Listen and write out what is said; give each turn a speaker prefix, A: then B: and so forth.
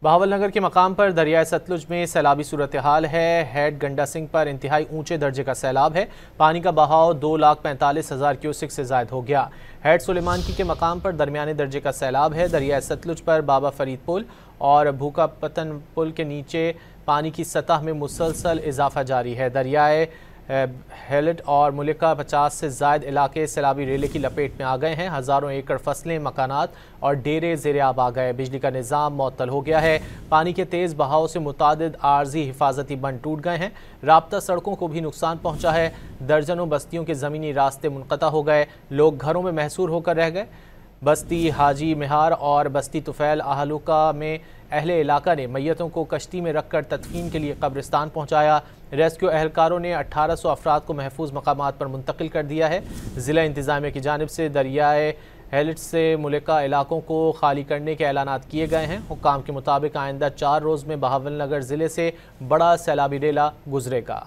A: बहावल नगर के मकाम पर दरियाए सतलुज में सैलाबी सूरत हाल है। हेड गंडा सिंह पर इंतहाई ऊंचे दर्जे का सैलाब है। पानी का बहाव 2,45,000 क्यूसिक से जायद हो गया। हेड सुलेमानकी के मकाम पर दरमियाने दर्जे का सैलाब है। दरियाए सतलुज पर बाबा फरीद पुल और भूखा पतन पुल के नीचे पानी की सतह में मुसलसल इजाफा जारी है। दरियाए हेलट और मुलिका 50 से जायद इलाके सैलाबी रेले की लपेट में आ गए हैं। हज़ारों एकड़ फसलें, मकानात और डेरे ज़ेरे आब आ गए। बिजली का निज़ाम मुअत्तल हो गया है। पानी के तेज़ बहाव से मुतादिद आर्जी हिफाजती बंद टूट गए हैं। राब्ता सड़कों को भी नुकसान पहुँचा है। दर्जनों बस्तियों के ज़मीनी रास्ते मुनक़ता हो गए। लोग घरों में महसूर होकर रह गए। बस्ती हाजी मिहार और बस्ती तुफैल आहलुका में अहले इलाका ने मैयतों को कश्ती में रखकर तदफीन के लिए कब्रिस्तान पहुंचाया। रेस्क्यू एहलकारों ने 1800 अफराद को महफूज मकामात पर मुंतकिल कर दिया है। ज़िला इंतज़ामिया की जानिब से दरियाए हेलिट से मुलिका इलाकों को खाली करने के ऐलानात किए गए हैं। हुक्काम के मुताबिक आइंदा 4 रोज़ में बहावल नगर ज़िले से बड़ा सैलाबी रेला गुजरेगा।